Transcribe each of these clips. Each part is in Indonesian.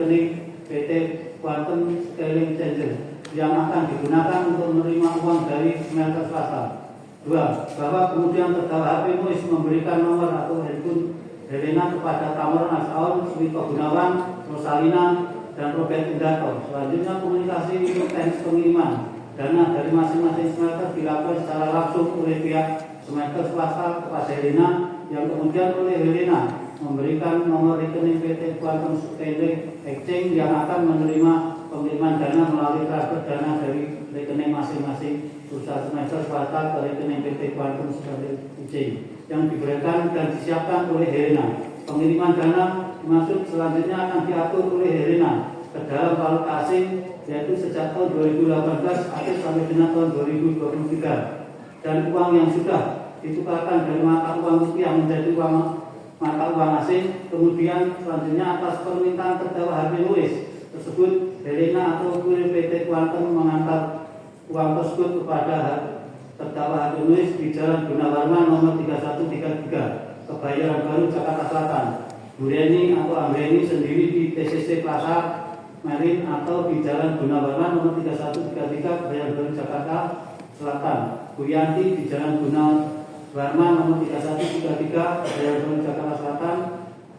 PT Quantum Scaling Changer yang akan digunakan untuk menerima uang dari smelter swasta. 2. Bahwa kemudian terdakwa HP Muiz memberikan nomor atau handphone Helena kepada Tamron Asaun, Suwito Gunawan, Rosalina, dan Robert Indarto. Selanjutnya komunikasi untuk teknis pengiriman dana dari masing-masing smelter dilakukan secara langsung oleh pihak smelter swasta kepada Helena, yang kemudian oleh Helena memberikan nomor rekening PT Quantum Scaling Exchange yang akan menerima pengiriman dana melalui transfer dana dari rekening masing-masing perusahaan smelter swasta ke rekening PT Quantum Scaling Exchange yang diberikan dan disiapkan oleh Helena. Pengiriman dana dimaksud selanjutnya akan diatur oleh Helena ke dalam valuta asing, yaitu sejak tahun 2018 akhir sampai dengan tahun 2023, dan uang yang sudah ditukarkan dari mata uang rupiah menjadi uang mata uang asing. Kemudian selanjutnya atas permintaan terdakwa Harvey Muiz tersebut, Helena atau kurir PT Quantum mengantar uang tersebut kepada terdakwa Harvey Muiz di Jalan Gunawarman nomor 3133, Kebayoran Baru, Jakarta Selatan. Bureni atau Amreni sendiri di TCC Plaza Marine atau di Jalan Gunawarman nomor 3133, Kebayoran Baru, Jakarta Selatan. Buyanti di Jalan Gunawarman nomor 3133, Kebayoran Baru, Jakarta Selatan,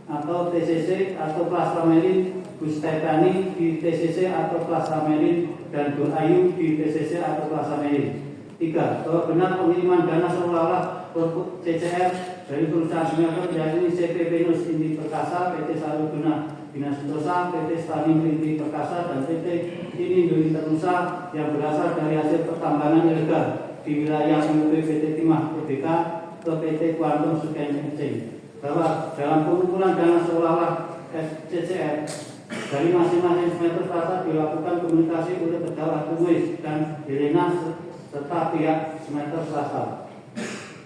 atau TCC atau Plaza Marine. Gustepani di TCC atau Plaza Marine, dan Nur Ayu di TCC atau Plaza Marine. 3. Bahwa benar pengiriman dana seolah-olah produk CCR dari perusahaan smelter yakni CP Venus Indi Perkasa, PT Saruguna Bina Sentosa, PT Stani Indi Perkasa, dan PT Ini Yunita Nusa yang berasal dari hasil pertambangan ilegal di wilayah UP PT Timah TBK ke PT Quantum Scaling Exchange. Bahwa dalam pengumpulan dana seolah-olah CCR dari masing-masing smelter swasta dilakukan komunikasi oleh terdakwa Muiz dan Helena serta pihak smelter swasta.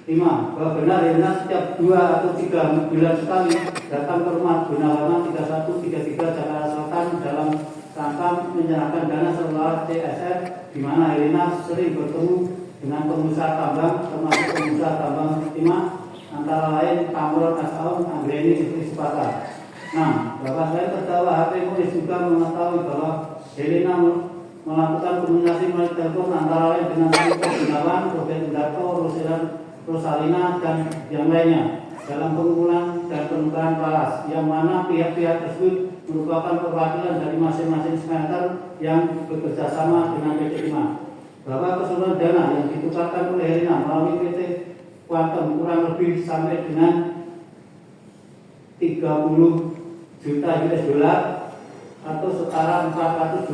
5. Bahwa benar Helena setiap 2 atau 3 bulan sekali datang ke rumah Gunawarman 3133 Jakarta Selatan dalam rangka menyerahkan dana seolah CSR, di mana Helena sering bertemu dengan pengusaha tambang termasuk pengusaha tambang timah antara lain Tamron Asaun, Anggreni, Istri Sepata. 6. Bahwa selain terdakwa HP Muiz juga mengetahui bahwa Helena melakukan komunikasi melalui telepon antara lain dengan Suwito Gunawan, Robert Indarto, Rosalina, dan yang lainnya dalam pengumpulan dan penukaran falas, yang mana pihak-pihak tersebut merupakan perwakilan dari masing-masing smelter yang bekerja sama dengan PT Timah. Bahwa keseluruhan dana yang ditukarkan oleh Helena melalui PT Quantum kurang lebih sampai dengan 30 juta US dollar atau setara 420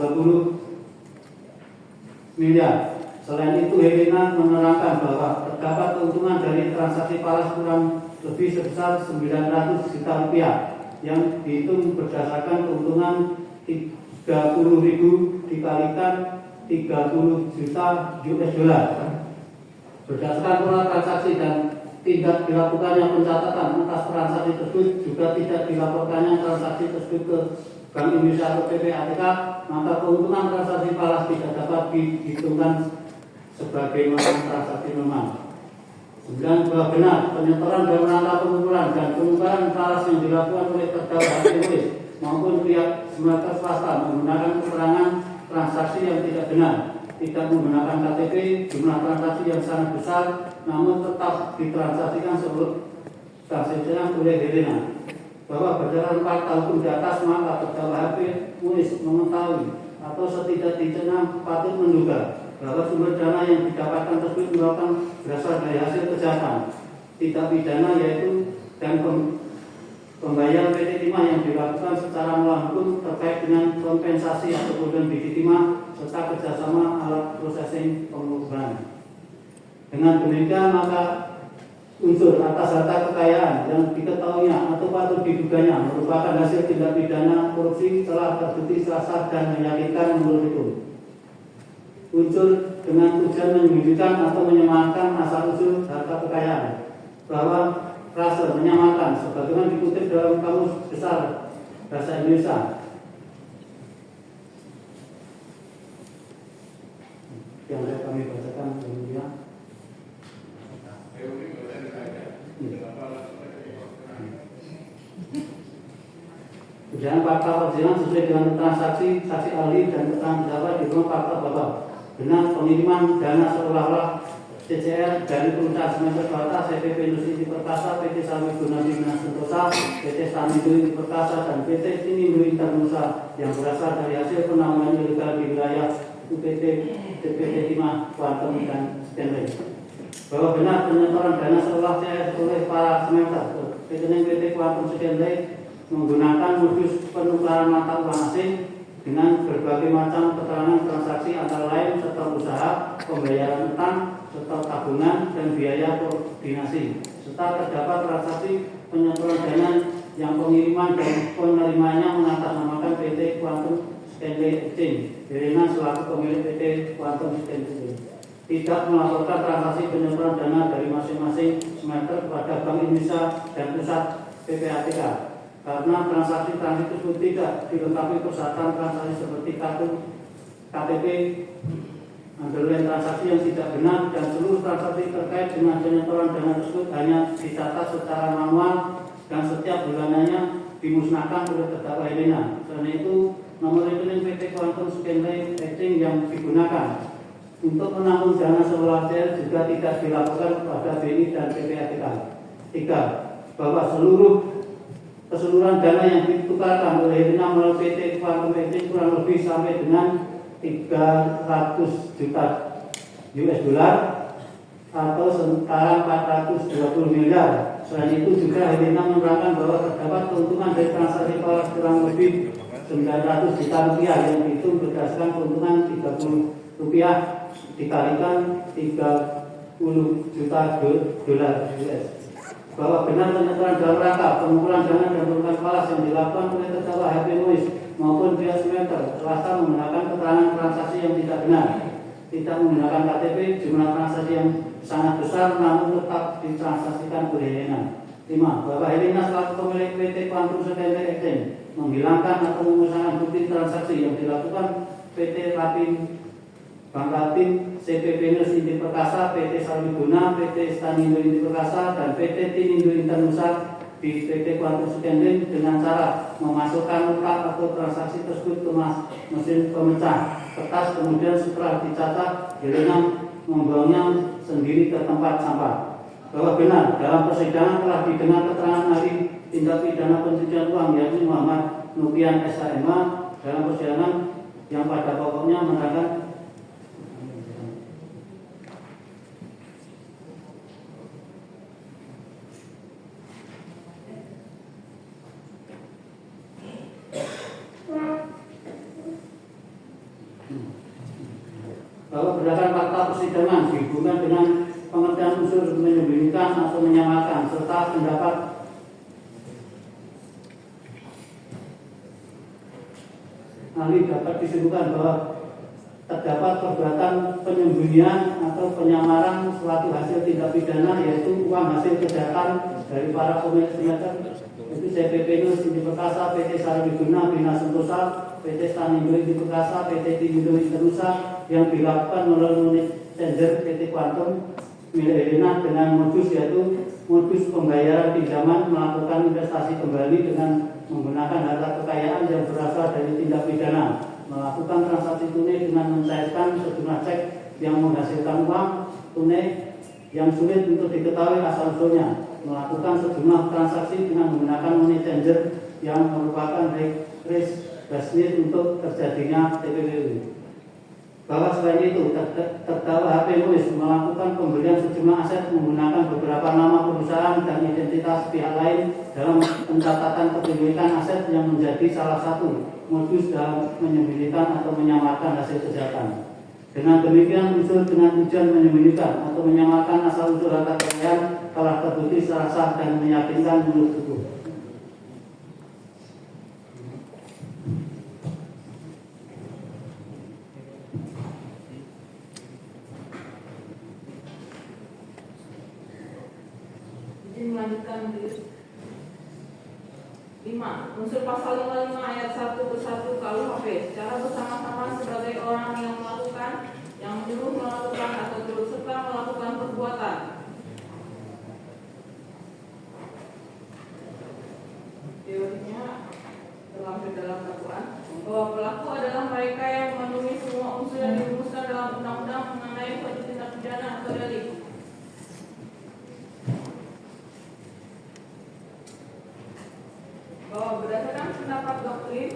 miliar. Selain itu, Helena menerangkan bahwa terdapat keuntungan dari transaksi falas kurang lebih sebesar 900 juta rupiah yang dihitung berdasarkan keuntungan 30.000 dikalikan 30 juta US dollar. Berdasarkan pola transaksi dan tidak dilakukannya pencatatan atas transaksi tersebut, juga tidak dilaporkannya transaksi tersebut ke Bank Indonesia atau PPATK, maka keuntungan transaksi falas tidak dapat dihitungkan sebagai transaksi normal. 9. Bahwa benar penyetoran dalam rangka pengumpulan dan penukaran falas yang dilakukan oleh terdakwa Muiz maupun pihak smelter swasta menggunakan keterangan transaksi yang tidak benar, tidak menggunakan KTP, jumlah transaksi yang sangat besar, namun tetap ditransaksikan sebelum transaksinya oleh Helena. Bahwa berdasarkan fakta hukum di atas, maka terdakwa HP Muiz mengetahui atau setidak-tidaknya patut menduga bahwa sumber dana yang didapatkan tersebut merupakan berasal dari hasil kejahatan tidak pidana, yaitu dan pembayaran PT Timah yang dilakukan secara melawan hukum terkait dengan kompensasi atau kemudian PT Timah serta kerjasama alat processing pengukuran. Dengan demikian, maka unsur atas harta kekayaan yang diketahuinya atau patut diduganya merupakan hasil tindak pidana korupsi telah terbukti secara sah dan meyakinkan menurut hukum. Unsur dengan tujuan menyembunyikan atau menyamakan asal usul harta kekayaan, bahwa frase menyamakan sebagaimana dikutip dalam Kamus Besar Bahasa Indonesia yang kami bacakan kemudian. Kemudian fakta persidangan sesuai dengan transaksi saksi ahli dan keterangan terdakwa di rumah fakta bahwa benar pengiriman dana seolah-olah CCR dari perusahaan Semen Perkasa, CPP Industri Perkasa, PT Sarwi Gunadi Minas Sentosa, PT Stanindo Perkasa, dan PT Tinindo Internusa yang berasal dari hasil penambangan ilegal di wilayah UPT TPT Timah, Kuantum, dan Stanley. Bahwa benar penyetoran dana seolah CCR oleh para Semeter PT Kuantum Stanley menggunakan modus penukaran mata uang asing dengan berbagai macam keterangan transaksi antara lain serta usaha, pembayaran utang, serta tabungan dan biaya koordinasi, serta terdapat transaksi penyetoran dana yang pengiriman dan penerimanya mengatasnamakan PT Quantum Stanley Exchange, Helena selaku pemilik PT Quantum Stanley, tidak melaporkan transaksi penyetoran dana dari masing-masing Semeter kepada Bank Indonesia dan Pusat PPATK, karena transaksi tersebut tidak dilengkapi persyaratan transaksi seperti kartu KTP, underline transaksi yang tidak benar, dan seluruh transaksi terkait dengan penyetoran dana tersebut hanya dicatat secara manual dan setiap bulanannya dimusnahkan oleh terdakwa Helena. Selain itu, nomor rekening PT Quantum Stanley Exchange yang digunakan untuk menampung dana seolah juga tidak dilaporkan kepada BNI dan PPATK. 3. Bahwa keseluruhan dana yang ditukarkan oleh Helena melalui PT Quantum Exchange kurang lebih sampai dengan 300 juta US dollar atau setara 420 miliar. Selain itu juga Helena menerangkan bahwa terdapat keuntungan dari transaksi falas kurang lebih 900 juta rupiah yang dihitung berdasarkan keuntungan 30 rupiah dikalikan 30 juta dolar US. Bahwa benar penyetoran dalam rangka pengumpulan dana dan penukaran falas yang dilakukan oleh terdakwa HP Muiz maupun pihak Semeter serta menggunakan keterangan transaksi yang tidak benar, tidak menggunakan KTP, jumlah transaksi yang sangat besar namun tetap ditransaksikan oleh Helena. 5. Bahwa Helena selaku pemilik PT Quantum Stanley Exchange menghilangkan atau memusnahkan bukti transaksi yang dilakukan PT Bank Latin, CPP Industri Perkasa, PT Sarwiguna, PT Stanindo Perkasa, dan PT Tinindo Internusa di PT Quantum Stanley dengan cara memasukkan notat atau transaksi tersebut ke mesin pemecah kertas, kemudian setelah dicatat Helena membuangnya sendiri ke tempat sampah. Bahwa benar dalam persidangan telah didengar keterangan ahli tindak pidana pencucian uang yakni Muhammad Nupian SHMH dalam persidangan yang pada pokoknya menerangkan bahwa berdasarkan fakta persidangan dihubungkan dengan pengertian unsur menyembunyikan atau menyamakan serta pendapat ahli dapat disimpulkan bahwa terdapat perbuatan penyembunyian atau penyamaran suatu hasil tindak pidana yaitu uang hasil kejahatan dari para pemilik Semeter itu CPP Industri Perkasa, PT Sarwiguna Bina Sentosa, PT Stanindo Perkasa, PT Tinindo Internusa yang dilakukan melalui tender PT Quantum milik Helena dengan modus yaitu modus pembayaran pinjaman melakukan investasi kembali dengan menggunakan harta kekayaan yang berasal dari tindak pidana, melakukan transaksi tunai dengan mencairkan sejumlah cek yang menghasilkan uang tunai yang sulit untuk diketahui asal-usulnya, melakukan sejumlah transaksi dengan menggunakan money changer yang merupakan risk business untuk terjadinya TPPU. Bahwa selain itu terdakwa HP Muiz melakukan pembelian sejumlah aset menggunakan beberapa nama perusahaan dan identitas pihak lain dalam pencatatan kepemilikan aset yang menjadi salah satu modus dalam menyembunyikan atau menyamarkan hasil kejahatan. Dengan demikian unsur dengan tujuan menyembunyikan atau menyamarkan asal usul harta kekayaan telah terbukti secara sah dan meyakinkan menurut hukum. Melanjutkan 5. Unsur pasal 55 ayat 1 ke 1 KUHP secara bersama-sama sebagai orang yang melakukan, yang menyuruh melakukan atau turut serta melakukan perbuatan. Teorinya dalam pelaku adalah mereka yang memenuhi semua unsur yang dirumuskan dalam undang-undang mengenai suatu tindak pidana atau delik. Bahwa berdasarkan pendapat doktrin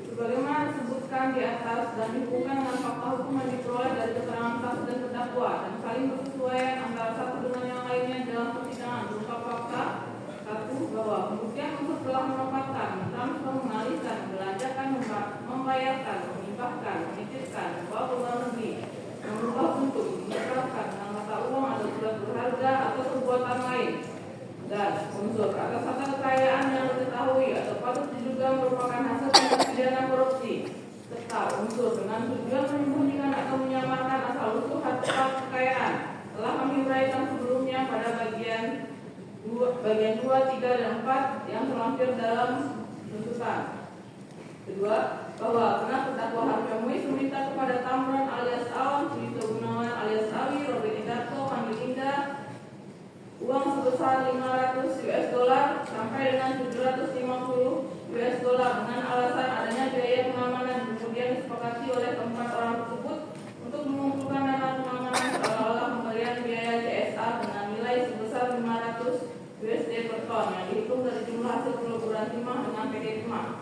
sebagaimana disebutkan di atas dan dihubungkan dengan fakta hukum yang diperoleh dari keterangan saksi dan terdakwa dan saling bersesuaian antara satu dengan yang lainnya dalam persidangan berupa fakta. Satu, bahwa pembuktian unsur telah menempatkan, mentransfer, mengalihkan, membelanjakan, membayarkan, mengimpahkan, menitipkan, membawa ke luar negeri, merubah bentuk, menyerahkan dengan mata uang atau surat berharga atau perbuatan lain. Dan unsur atas harta kekayaan yang diketahui atau patut diduga merupakan hasil tindak pidana korupsi, serta unsur dengan tujuan menyembunyikan atau menyamarkan asal-usul harta kekayaan telah kami uraikan sebelumnya pada bagian 2, 3, dan 4 yang terlampir dalam tuntutan. Kedua, bahwa karena terdakwa Harvey Muiz meminta kepada Tamron alias Awan, Suito Gunawan alias Awi, Robert Idarto, Andi Linda uang sebesar $500 sampai dengan $750 dengan alasan adanya biaya pengamanan, kemudian disepakati oleh keempat orang tersebut untuk mengumpulkan dana pengamanan seolah-olah pemberian biaya CSA dengan nilai sebesar $500 per ton yang dihitung dari jumlah hasil peleburan timah dengan PT Timah.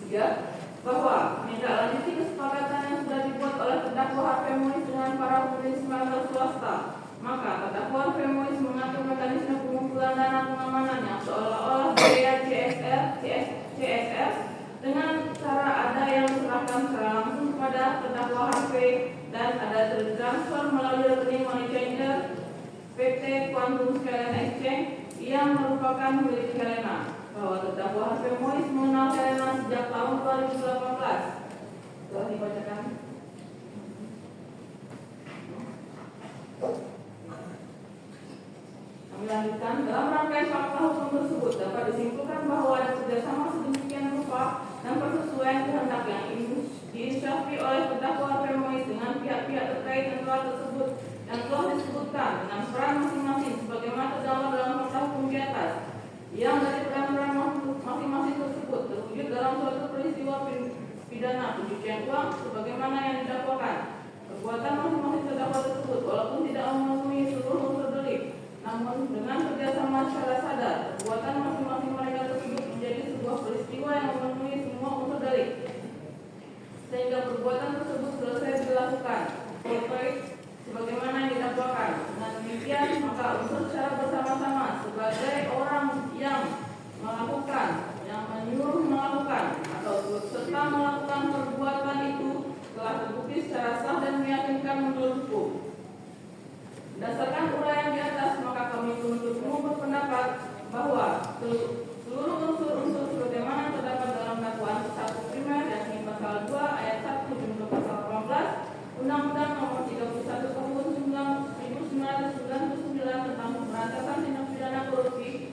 3. Bahwa menindaklanjuti kesepakatan yang sudah dibuat oleh terdakwa Harvey Muiz dengan para pemilik smelter swasta, maka terdakwa Harvey Muiz mengatur mekanisme pengumpulan dana pengamanan yang seolah-olah biaya CSR dengan cara ada yang diserahkan secara langsung kepada terdakwa Harvey dan ada transfer melalui rekening money changer PT Quantum Scale Exchange yang merupakan milik Helena. Bahwa terdakwa Harvey Muiz mengenal Helena sejak tahun 2018. Telah dibacakan. Kami lanjutkan. Dalam rangkaian fakta hukum tersebut dapat disimpulkan bahwa ada kerjasama sedemikian rupa dan persesuaian kehendak yang diinsyafi oleh terdakwa Harvey Muiz dengan pihak-pihak terkait yang telah disebutkan dengan peran masing-masing sebagaimana terdapat dalam fakta hukum di atas, yang dari peran-peran masing-masing tersebut terwujud dalam suatu peristiwa pidana pencucian uang sebagaimana yang didakwakan. Perbuatan masing-masing terdakwa tersebut walaupun tidak memenuhi seluruh unsur delik, namun dengan kerjasama secara sadar, perbuatan masing-masing mereka tersebut menjadi sebuah peristiwa yang memenuhi semua unsur delik, sehingga perbuatan tersebut selesai dilakukan sebagaimana yang didakwakan. Dengan demikian, maka unsur secara bersama-sama sebagai orang yang melakukan, yang menyuruh melakukan, atau serta melakukan perbuatan itu telah terbukti secara sah dan meyakinkan menurut hukum. Berdasarkan uraian di atas, maka kami penuntut umum berpendapat bahwa seluruh unsur-unsur sebagaimana terdapat dalam dakwaan 1 primer yakni pasal 2 ayat 1 junto pasal 18 Undang-Undang Nomor 31 Tahun 1999 tentang Pemberantasan Tindak Pidana Korupsi,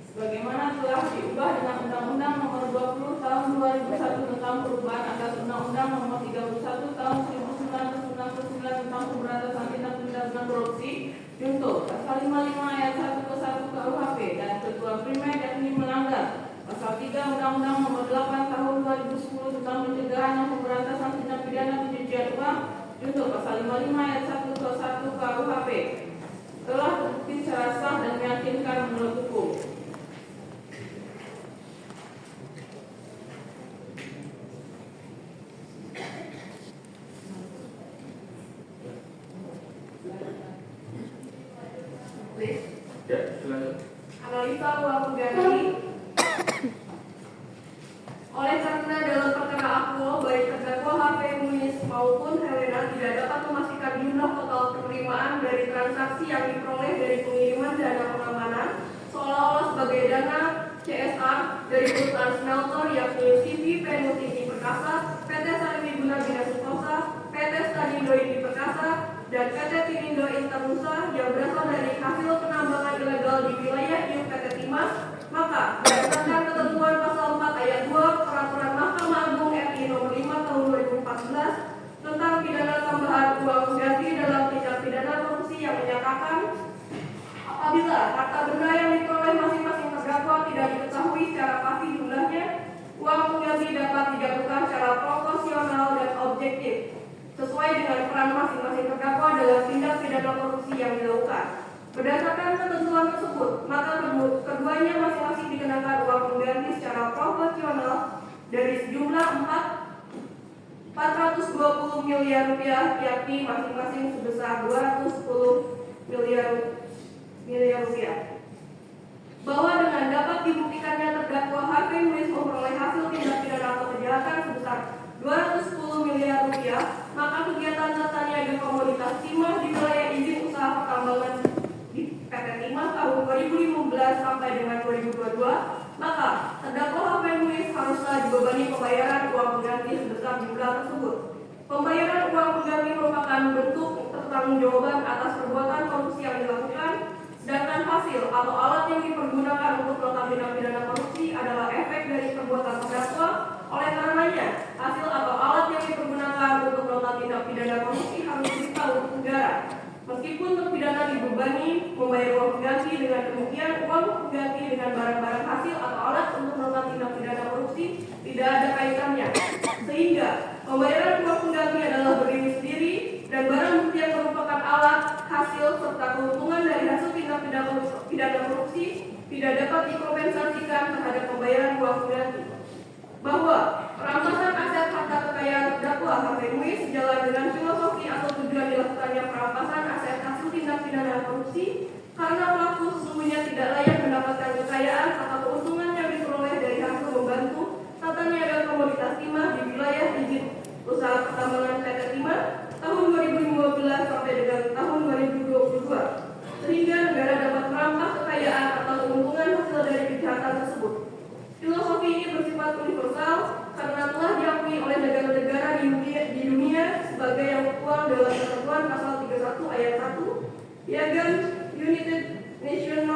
sebagaimana telah diubah dengan Undang-Undang Nomor 20 Tahun 2001 tentang perubahan atas Undang-Undang Nomor 31 Tahun 1999 tentang Pemberantasan Tindak Pidana Korupsi, junto pasal 55 ayat 1 ke 1 KUHP dan ketua primer yakni melanggar pasal 3 Undang-Undang Nomor 8 Tahun 2010 tentang pencegahan dan pemberantasan tindak pidana pencucian uang, junto pasal 55 ayat 1 ke 1 KUHP telah terbukti secara sah dan meyakinkan menurut hukum. Ya, silakan. Analisa uang pengganti. Oleh karena dalam perkara akuo baik terdakwa Harvey Muiz maupun Helena tidak dapat memastikan jumlah total penerimaan dari transaksi yang diperoleh dari pengiriman dana pengamanan seolah-olah sebagai dana CSR dari perusahaan smelter yakni CV Venus Indi Perkasa, PT Sarimiguna Bina Sukosa, PT Stadindo Indi Perkasa, dan PT Tinindo Internusa yang berasal dari hasil penambangan ilegal di wilayah IU PT Timah, maka berdasarkan ketentuan pasal 4 ayat 2 Peraturan Mahkamah Agung RI Nomor 5 Tahun 2014 tentang pidana tambahan uang pengganti dalam tindak pidana korupsi yang menyatakan apabila harta benda yang diperoleh masing-masing terdakwa tidak diketahui secara pasti jumlahnya 420 miliar rupiah, yakni masing-masing sebesar 210 miliar rupiah. Bahwa dengan dapat dibuktikannya terdakwa Harvey Muiz memperoleh hasil tindak pidana atau kejahatan sebesar 210 miliar rupiah, maka kegiatan tata niaga komoditas timah di wilayah izin usaha pertambangan di PT Timah tahun 2015 sampai dengan 2022, maka terdakwa Harvey Muiz haruslah dibebani pembayaran uang pengganti sebesar jumlah tersebut. Pembayaran uang pengganti merupakan bentuk pertanggungjawaban atas perbuatan korupsi yang dilakukan, sedangkan hasil atau alat yang dipergunakan untuk melakukan tindak pidana korupsi adalah efek dari perbuatan terdakwa. Oleh karenanya, hasil atau alat yang dipergunakan untuk melakukan tindak pidana korupsi harus disita untuk negara. Meskipun terpidana dibebani membayar uang pengganti, dengan demikian uang pengganti dengan barang-barang hasil atau alat untuk melakukan tindak pidana korupsi tidak ada kaitannya, sehingga pembayaran uang pengganti adalah berdiri sendiri dan barang bukti yang merupakan alat, hasil serta keuntungan dari hasil tindak pidana korupsi tidak dapat dikompensasikan terhadap pembayaran uang pengganti. Bahwa perampasan aset harta kekayaan terdakwa Harvey Muiz sejalan dengan filosofi atau tujuan dilakukannya perampasan aset hasil tindak pidana korupsi karena pelaku sesungguhnya tidak layak mendapatkan kekayaan atau keuntungan yang diperoleh dari hasil membantu tata niaga komoditas timah di wilayah izin usaha pertambangan PT Timah tahun 2015 sampai dengan tahun 2022, sehingga negara dapat merampas kekayaan atau keuntungan hasil dari kejahatan tersebut. Filosofi ini bersifat universal karena telah diakui oleh negara-negara di dunia sebagai yang tertuang dalam ketentuan pasal 31 ayat 1 Piagam United Nations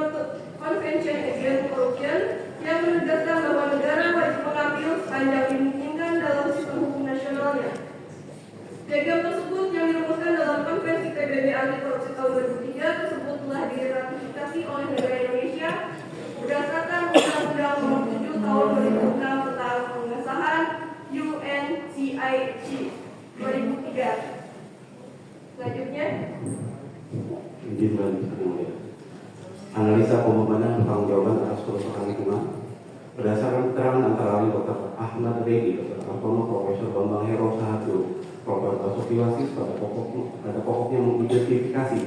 Convention Against Corruption yang menegaskan bahwa negara wajib mengambil sepanjang dimungkinkan dalam sistem hukum nasionalnya. Piagam tersebut yang dirumuskan dalam Konvensi PBB Anti Korupsi tahun 2003 tersebut telah diratifikasi oleh negara Indonesia berdasarkan Undang-Undang Nomor 7 Tahun 2006 tentang pengesahan UNCIC 2003. Selanjutnya, izin melanjutkan. Analisa pembebanan pertanggungjawaban atas kerusakan lingkungan berdasarkan keterangan antara lain Dr. Ahmad Redi, Dr. Artono, Profesor Bambang Hero Sahatru, Profesor Sofiwasis pada pokoknya mengidentifikasi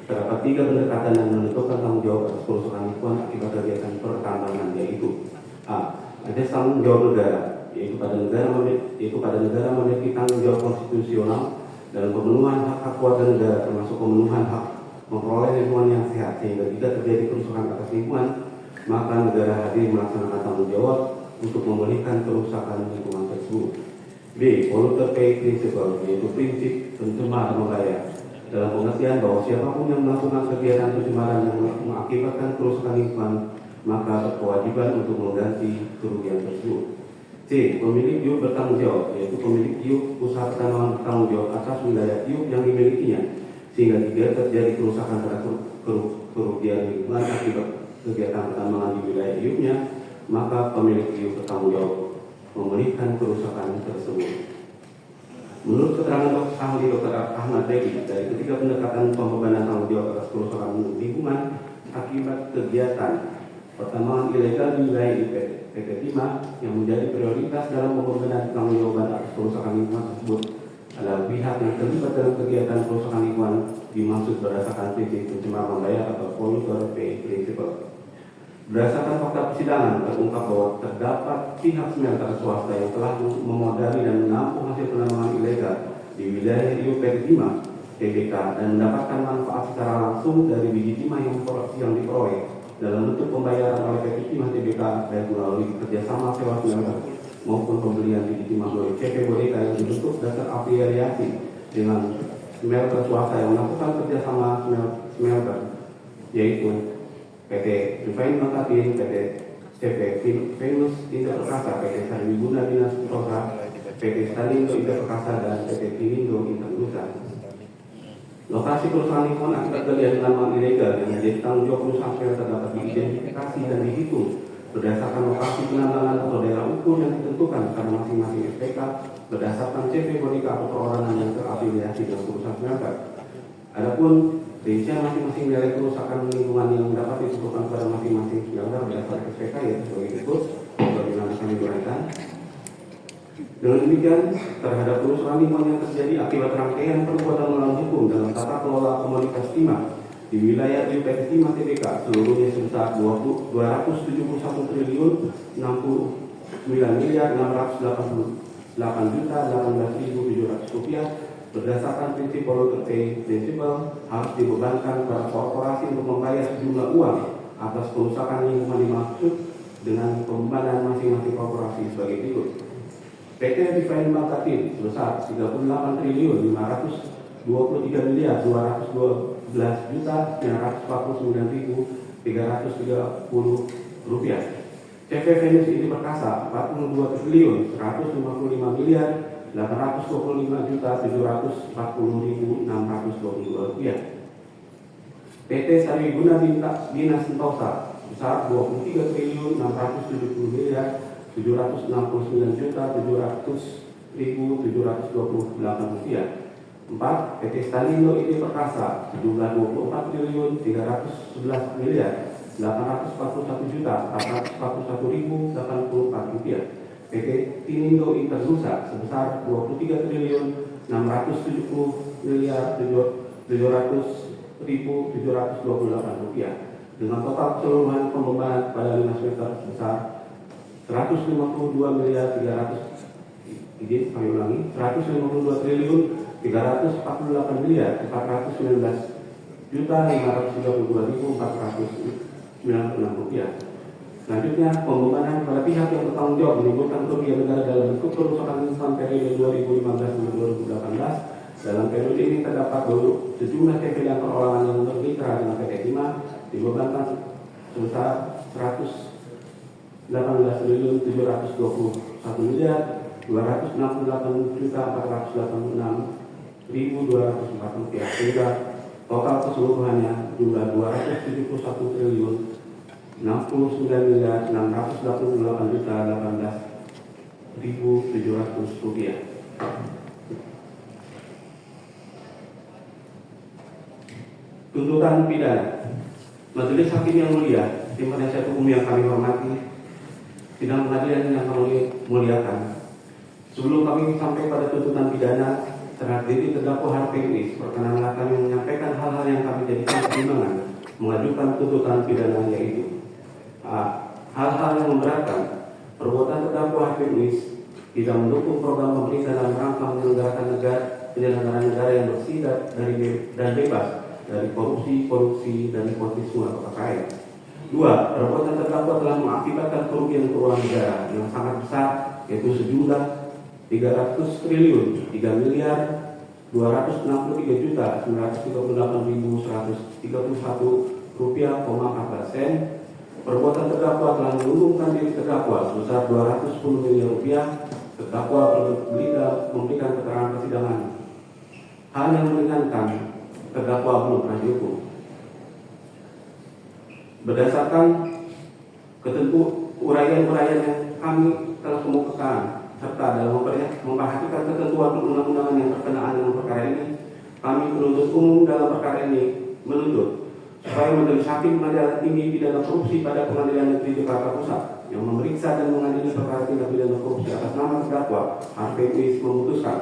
terdapat 3 pendekatan yang menentukan tanggung jawab atas kerusakan lingkungan akibat kegiatan pertambangan, yaitu A. Ada tanggung jawab negara, yaitu pada negara memiliki tanggung jawab konstitusional dalam pemenuhan hak-hak warga negara, termasuk pemenuhan hak memperoleh lingkungan yang sehat, sehingga jika terjadi kerusakan atas lingkungan, maka negara hadir melaksanakan tanggung jawab untuk memulihkan kerusakan lingkungan tersebut. B. Polluter Pay Principle, yaitu prinsip pencemar membayar, dalam pengertian bahwa siapapun yang melakukan kegiatan pencemaran yang mengakibatkan kerusakan lingkungan, maka berkewajiban untuk mengganti kerugian tersebut. C. Pemilik iup bertanggung jawab, yaitu pemilik iup usaha pertambangan bertanggung jawab atas wilayah iup yang dimilikinya, sehingga jika terjadi kerusakan terhadap kerugian lingkungan akibat kegiatan pertambangan di wilayah iupnya, maka pemilik iup bertanggung jawab memulihkan kerusakan tersebut. Menurut keterangan ahli Dr. Ahmad Redi, dari ketiga pendekatan pembebanan tanggung jawab atas kerusakan lingkungan akibat kegiatan pertambangan ilegal di wilayah PT Timah, yang menjadi prioritas dalam pembebanan tanggung jawab atas kerusakan lingkungan tersebut adalah pihak yang terlibat dalam kegiatan kerusakan lingkungan dimaksud berdasarkan prinsip pencemar membayar atau polluter pay principle. Berdasarkan fakta persidangan, terungkap bahwa terdapat pihak smelter swasta yang telah memodali dan menampung hasil penambangan ilegal di wilayah iup PT Timah TBK dan mendapatkan manfaat secara langsung dari biji timah yang diperoleh dalam bentuk pembayaran oleh PT Timah TBK baik melalui kerjasama sewa smelter maupun pembelian biji timah melalui CP Bodeka yang dibentuk dasar afiliasi dengan smelter swasta yang melakukan kerjasama smelter, yaitu PT Refine Makatin, PT CP Venus Indah Perkasa, PT Sarwiguna Dinas Putra, PT Stalindo Indah Perkasa, dan PT Tilindo Indah Nusa. Lokasi kerusakan lingkungan akibat kegiatan penambangan ilegal yang menjadi tanggung jawab perusahaan smelter dapat diidentifikasi dan dihitung berdasarkan lokasi penambangan atau daerah ukur yang ditentukan karena masing-masing SPK berdasarkan CV Bodeka atau perorangan yang terafiliasi dengan perusahaan smelter. Adapun rincian masing-masing nilai kerusakan lingkungan yang dapat ditentukan pada masing-masing smelter berdasarkan SPK yaitu sebagai berikut. Bagaimana kami uraikan? Dengan demikian, terhadap kerusakan lingkungan yang terjadi akibat rangkaian perbuatan melawan hukum dalam tata kelola komoditas timah di wilayah PT Timah Tbk seluruhnya sebesar 271 triliun 69 miliar 688 juta 18.700 rupiah berdasarkan prinsip polluter pay principle harus dibebankan kepada korporasi untuk membayar sejumlah uang atas kerusakan lingkungan dimaksud dengan pembebanan masing-masing korporasi sebagai berikut. PT Refine Makatin sebesar 38 triliun 523 miliar 212 juta 949.330 rupiah. CV Venus ini Perkasa 42 triliun 155 miliar 825 juta 740.622 rupiah. PT Sariguna Bina Sentosa besar 23 triliun 670 miliar 769 juta 700.728 rupiah. 4. PT Stalindo ID Perkasa sejumlah 24 triliun 311 miliar 841 juta 441.084 rupiah. PT Tinindo Internusa sebesar 23 triliun 670 miliar 700.728 rupiah dengan total keseluruhan pembebanan pada 5 semester sebesar 152 miliar 300 izin kami ulangi 152 triliun 348 miliar 419 juta 532.496 rupiah. Selanjutnya, pembebanan pada pihak yang bertanggung jawab menimbulkan kerugian negara dalam bentuk kerusakan lingkungan periode 2015-2018. Dalam periode ini terdapat sejumlah CV dan perorangan yang bermitra dengan PT Timah dibebankan sebesar 118 triliun 721 miliar 268 juta 486.204 rupiah sehingga total keseluruhannya jumlah 271 triliun 69 miliar 688 juta 18.700 rupiah. Tuntutan pidana. Majelis Hakim yang mulia, tim penasihat hukum yang kami hormati, sidang pengadilan yang kami muliakan. Sebelum kami sampai pada tuntutan pidana terhadap terdakwa Harvey perkenanlah kami menyampaikan hal-hal yang kami jadikan pertimbangan mengajukan tuntutan pidana, yaitu hal-hal yang memberatkan perbuatan terdakwa Harvey tidak mendukung program pemerintah dalam rangka menyelenggarakan penyelenggaraan negara yang bersih dan bebas dari korupsi, dan nepotisme atau KKN. 2. Perbuatan terdakwa telah mengakibatkan kerugian keuangan negara yang sangat besar, yaitu sejumlah 300 triliun 3 miliar 263 juta 938.131 rupiah, 14 sen. Perbuatan terdakwa telah menguntungkan diri terdakwa sebesar 210 miliar rupiah. Terdakwa memberikan keterangan persidangan hal yang meringankan terdakwa belum pernah dihukum. Berdasarkan ketentuan uraian-uraian yang kami telah kemukakan serta dalam memperhatikan ketentuan undang-undangan yang berkenaan dengan perkara ini, kami penuntut umum dalam perkara ini menuntut supaya Majelis Hakim Pengadilan Tinggi Pidana Korupsi pada Pengadilan Negeri Jakarta Pusat yang memeriksa dan mengadili perkara tindak pidana korupsi atas nama terdakwa Harvey memutuskan: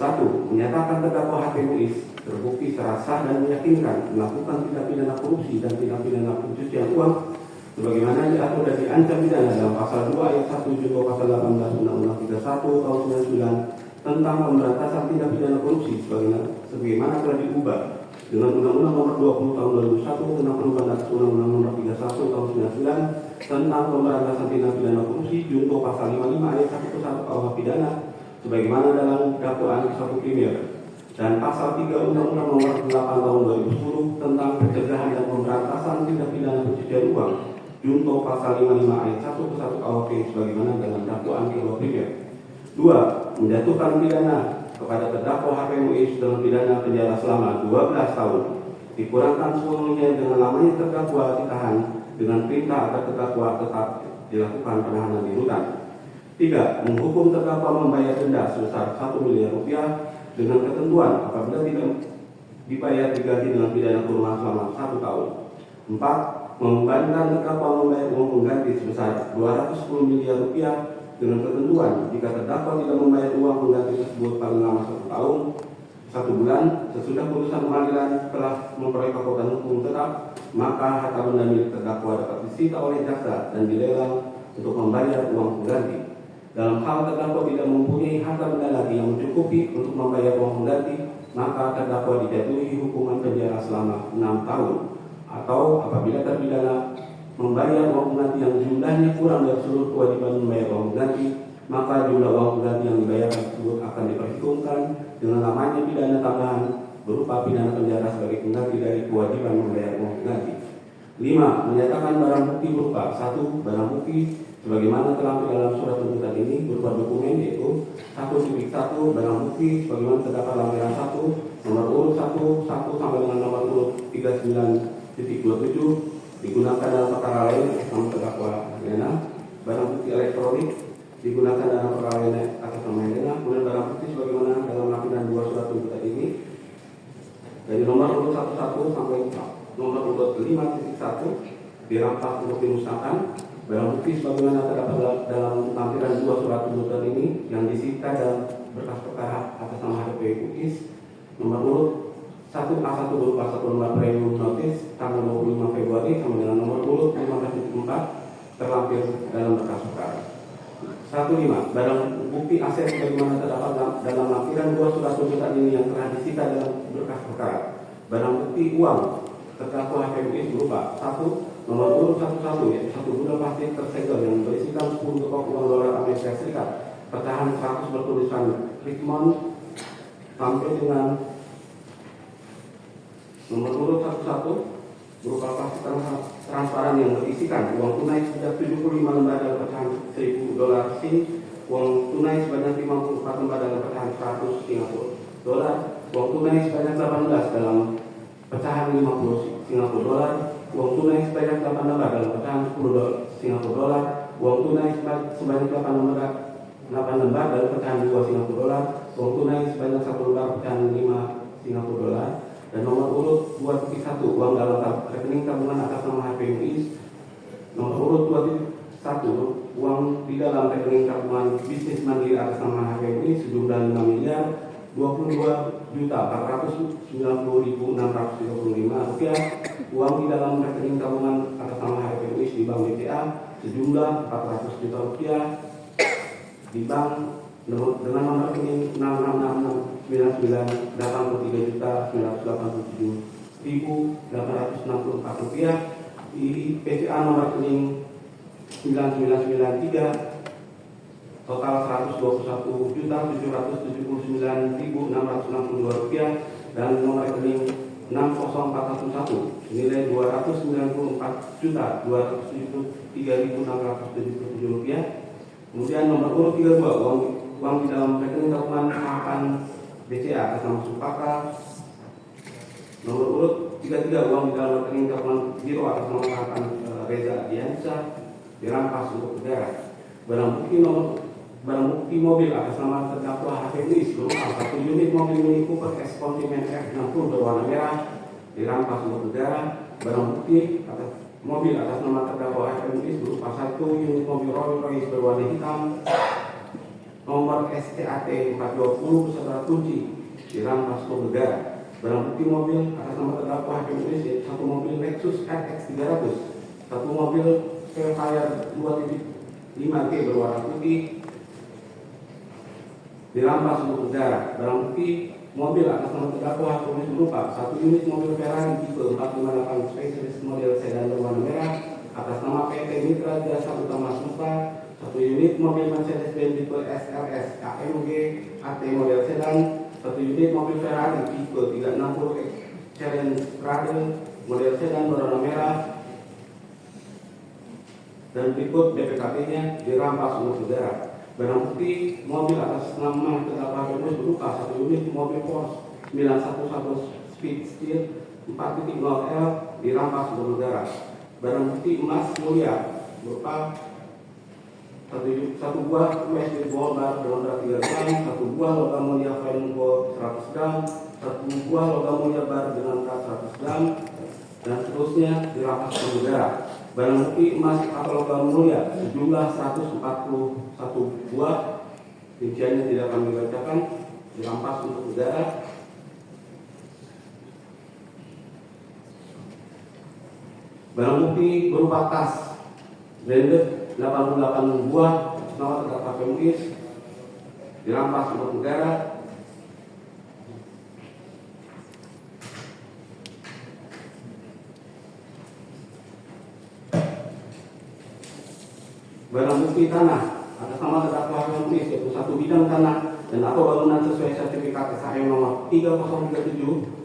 1. Menyatakan terdakwa Harvey terbukti secara sah dan meyakinkan melakukan tindak pidana korupsi dan tindak pidana pencucian uang sebagaimana diatur dan diancam pidana dalam pasal 2 ayat 1 junto pasal 18 Undang-Undang 31 tahun 99 tentang pemberantasan tindak pidana korupsi sebagaimana telah diubah dengan Undang-Undang Nomor 20 Tahun 2001 tentang perubahan atas Undang-Undang Nomor 31 Tahun 99 tentang pemberantasan tindak pidana korupsi junto pasal 55 ayat 1 ke 1 KUH pidana sebagaimana dalam dakwaan satu primer dan pasal 3 Undang-Undang Nomor 8 Tahun 2010 tentang pencegahan dan pemberantasan tindak pidana pencucian uang junto pasal 55 ayat 1 ke 1 KUHP sebagaimana dalam dakwaan KUH primer. 2. Menjatuhkan pidana kepada terdakwa Harvey dengan pidana penjara selama 12 tahun dikurangkan sepenuhnya dengan lamanya terdakwa ditahan dengan perintah agar terdakwa tetap dilakukan penahanan di rutan. 3. Menghukum terdakwa membayar denda sebesar 1 miliar rupiah dengan ketentuan apabila tidak dibayar diganti dengan pidana kurungan selama 1 tahun. 4. Membebankan terdakwa membayar uang pengganti sebesar 210 miliar rupiah dengan ketentuan jika terdakwa tidak membayar uang pengganti tersebut paling lama 1 tahun 1 bulan sesudah putusan pengadilan telah memperoleh kekuatan hukum tetap, maka harta benda milik terdakwa dapat disita oleh jaksa dan dilelang untuk membayar uang pengganti. Dalam hal terdakwa tidak mempunyai harta benda lagi yang mencukupi untuk membayar uang pengganti, maka terdakwa dijatuhi hukuman penjara selama 6 tahun. Atau apabila terpidana membayar uang pengganti yang jumlahnya kurang dari seluruh kewajiban membayar uang pengganti, maka jumlah uang pengganti yang dibayar tersebut akan diperhitungkan dengan namanya pidana tambahan berupa pidana penjara sebagai pengganti dari kewajiban membayar uang pengganti. 5. Menyatakan barang bukti berupa 1. Barang bukti sebagaimana terlampir dalam surat tuntutan ini berupa dokumen yaitu 1.1 barang bukti sebagaimana terdapat lampiran 1 nomor urut 1 sampai dengan nomor urut 39.27 digunakan dalam perkara lain sama terdakwa Helena. Barang bukti elektronik digunakan dalam perkara lain atas nama Helena. Kemudian barang bukti sebagaimana dalam lampiran 2 surat tuntutan ini dari nomor urut 11 sampai nomor urut 5.1 dirampas untuk dimusnahkan. Barang bukti sebagaimana terdapat dalam lampiran 2 surat tuntutan ini yang disita dalam berkas perkara atas nama HP Kukis nomor urut 1A1 berupa 1 lembar premium notice tanggal 25 Februari sampai dengan nomor urut 15.4 terlampir dalam berkas perkara. 1.5. Barang bukti aset sebagaimana terdapat dalam lampiran 2 surat tuntutan ini yang telah disita dalam berkas perkara. Barang bukti uang terdakwa HPUIS berupa 1. Nomor urut 11 yaitu 1 bulan plastik tersegel yang berisikan 10 kepok uang dolar Amerika Serikat pecahan 100 bertulisan Richmond sampai dengan nomor urut 11 berupa plastik transparan yang berisikan uang tunai sebanyak 75 lembar dalam pecahan 1000 dolar Sing, uang tunai sebanyak 54 lembar dalam pecahan 100 Singapura dolar, uang tunai sebanyak 18 dalam pecahan 50 Singapura dolar, uang tunai sebanyak 8 lembar dalam pecahan 10 Singapura dolar, uang tunai sebanyak 8 lembar dalam pecahan 2 Singapura dolar, uang tunai sebanyak 1 lembar pecahan 5 Singapura dolar, dan nomor urut 2.1 uang dalam rekening tabungan atas nama HPUIS, nomor urut 2.1 uang di dalam rekening tabungan bisnis mandiri atas nama HPUIS sejumlah 5 miliar 22.490.635 rupiah, uang di dalam rekening tabungan atas nama HPUIS di Bank BCA sejumlah 400 juta rupiah di bank dengan nomor rekening 6669993.987.864 rupiah di PCA nomor rekening 9993 total 121.779.662 rupiah dan nomor rekening 60411 nilai 294.273.677 rupiah. Kemudian nomor urut 32 uang di dalam rekening tabungan makan BCA atas nama Supaka. Nomor urut 33 uang di dalam rekening tabungan Giro atas nama makan Reza Diansyah dirampas untuk negara. Barang bukti mobil atas nama terdakwa HPUIS berupa 1 unit mobil Mini Cooper S Continental F60 berwarna merah dirampas untuk negara. Barang bukti mobil atas nama terdakwa HPUIS berupa 1 unit mobil Rolls Royce berwarna hitam nomor SCAT 420 beserta kunci dirampas untuk negara. Barang bukti mobil atas nama terdakwa HPUIS yaitu 1 mobil Lexus RX 300, 1 mobil Velfire 2.5T berwarna putih dirampas untuk negara. Barang bukti mobil atas nama terdakwa HPUIS berupa 1 unit mobil Ferrari tipe 458 Specialist model sedan berwarna merah atas nama PT Mitra Jasa Utama Supa, 1 unit mobil Mercedes-Benz tipe SLS AMG AT model sedan, 1 unit mobil Ferrari tipe 360 Challenge Strade model sedan berwarna merah dan berikut BPKB-nya dirampas untuk negara. Barang bukti mobil atas nama terdakwa HPUIS berupa 1 unit mobil Porsche 911 Speedster 4.0L dirampas untuk negara. Barang bukti emas mulia berupa 1 buah USB ball bar dengan berat 3 gram, 1 buah logam mulia fine gold 100 gram, 1 buah logam mulia bar dengan berat 100 gram, dan seterusnya dirampas untuk negara. Barang bukti emas atau logam mulia sejumlah 141 2, rinciannya tidak kami bacakan, dirampas untuk negara. Barang bukti berupa tas branded 88 buah nama terdakwa PMUIS dirampas untuk negara. Barang bukti tanah atas nama terdakwa PMUIS yaitu 1 bidang tanah dan atau bangunan sesuai sertifikat SHM nomor 3037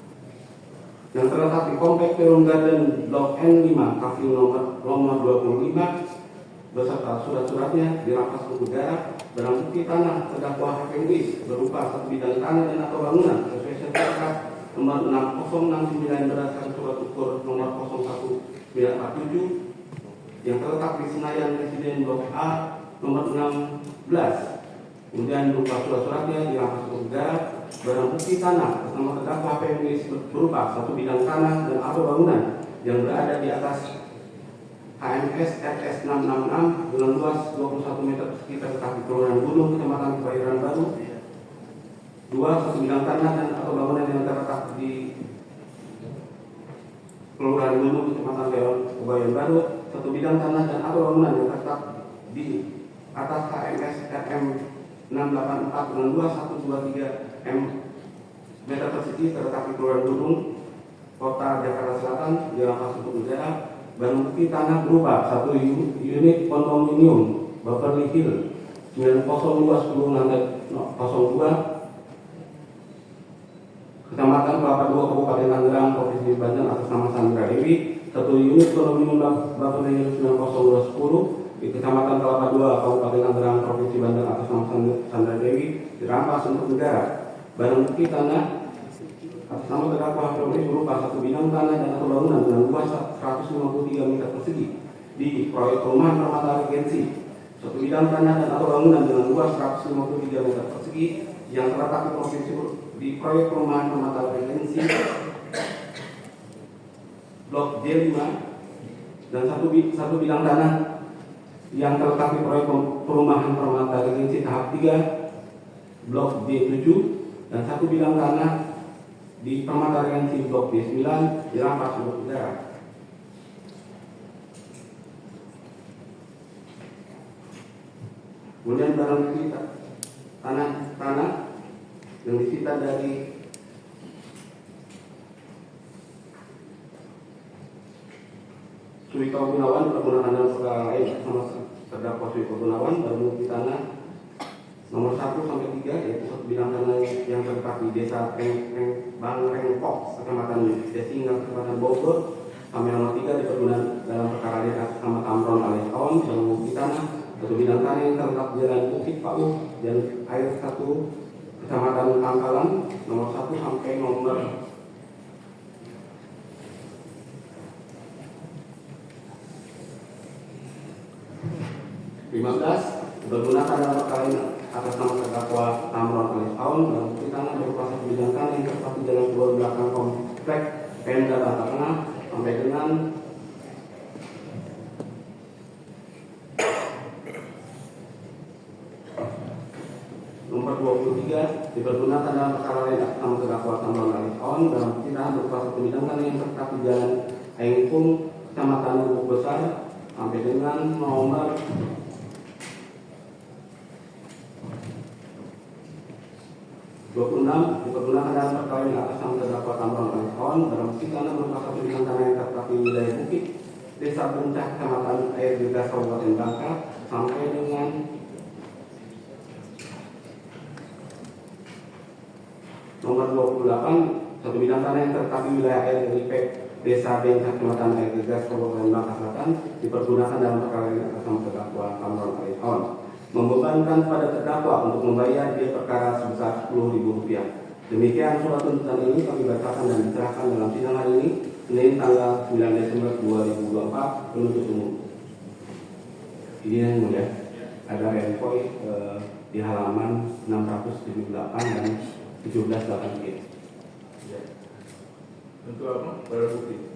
yang terletak di Komplek Perum Garden Blok N5 Kafil nomor 25 beserta surat-suratnya dirampas untuk negara. Barang bukti tanah terdakwa PMUIS berupa 1 bidang tanah dan atau bangunan sesuai sertifikat nomor 6069 berdasarkan surat ukur nomor 01947 yang terletak di Senayan Residen Blok A nomor 16. Kemudian berupa surat-suratnya dirampas untuk negara. Barang bukti tanah atas nama terdakwa PMUIS berupa 1 bidang tanah dan atau bangunan yang berada di atas HMS RS 666 dengan luas 21 meter persegi terletak di Kelurahan Gunung, Kecamatan Kebayoran Baru. 2. 1 bidang tanah dan atau bangunan yang terletak di Kelurahan Gunung, Kecamatan Kebayoran Baru. 1 bidang tanah dan atau bangunan yang terletak di atas HMS RM 684 dengan luas 123 meter persegi terletak di Kelurahan Gunung, Kota Jakarta Selatan dirampas untuk negara. Barang bukti tanah berupa 1 unit kondominium Beverly Hill 9010 lantai 02 Kecamatan Kelapa II Kabupaten Tangerang Provinsi Banten atas nama Sandra Dewi. 1 unit kondominium Beverly Hill 9010 di Kecamatan Kelapa II Kabupaten Tangerang Provinsi Banten atas nama Sandra Dewi dirampas untuk negara. Barang bukti tanah atas nama terdakwa PMUIS berupa 1 bidang tanah dan atau bangunan dengan luas 153 meter persegi di proyek perumahan Permata Regensi. 1 bidang tanah dan atau bangunan dengan luas 153 meter persegi yang terletak di proyek perumahan Permata Regensi Blok J5 dan 1 bidang tanah yang terletak di proyek perumahan Permata Regensi tahap 3 Blok J7 dan 1 bidang tanah di Permata Regensi Blok D9 dirampas untuk negara. Kemudian barang bukti tanah yang disita dari Suwito Gunawan pergunakan dalam perkara lain sama terdakwa Suwito Gunawan. Barang bukti tanah nomor 1 sampai 3 yaitu 1 bidang tanah yang terletak di Desa Bangrengkok, Kecamatan Desinga, Kecamatan Bogor, sampai nomor 3 dipergunakan dalam perkara lain atas nama Tamron alias Aon. Barang bukti tanah 1 bidang tanah yang terletak di Jalan Bukit Pauh dan Air 1 Kecamatan Tangkalan nomor 1 sampai nomor 15 dipergunakan dalam perkara lain atas nama terdakwa Tamron alias Aon. Barang bukti tanah berupa 1 bidang tanah yang terletak di jalan keluar belakang komplek Pemda Bantar Tengah sampai dengan nomor 23 dipergunakan dalam perkara lain atas nama terdakwa Tamron alias Aon. Barang bukti tanah berupa 1 bidang tanah yang terletak di jalan Engkung, Kecamatan Lubuk Besar sampai dengan nomor 26 dipergunakan dalam perkara yang atas nama terdakwa Tamron alias Aon. Barang bukti tanah berupa 1 bidang tanah yang terletak di wilayah Bukit, Desa Puncak, Kecamatan Air Gegas, Kabupaten Bangka sampai dengan nomor 28 1 bidang tanah yang terletak di wilayah Air LIP, Desa Bencak, Kecamatan Air Gegas, Kabupaten Bangka Selatan dipergunakan dalam perkara yang atas nama terdakwa Tamron alias Aon. Membebankan pada terdakwa untuk membayar biaya perkara sebesar Rp10.000. Demikian surat tuntutan ini kami bacakan dan diserahkan dalam sidang hari ini, Senin tanggal 9 Desember 2024, penuntut umum. Ini yang mulia, ada renvoy di halaman 678 dan 1783. Untuk apa? Barang bukti.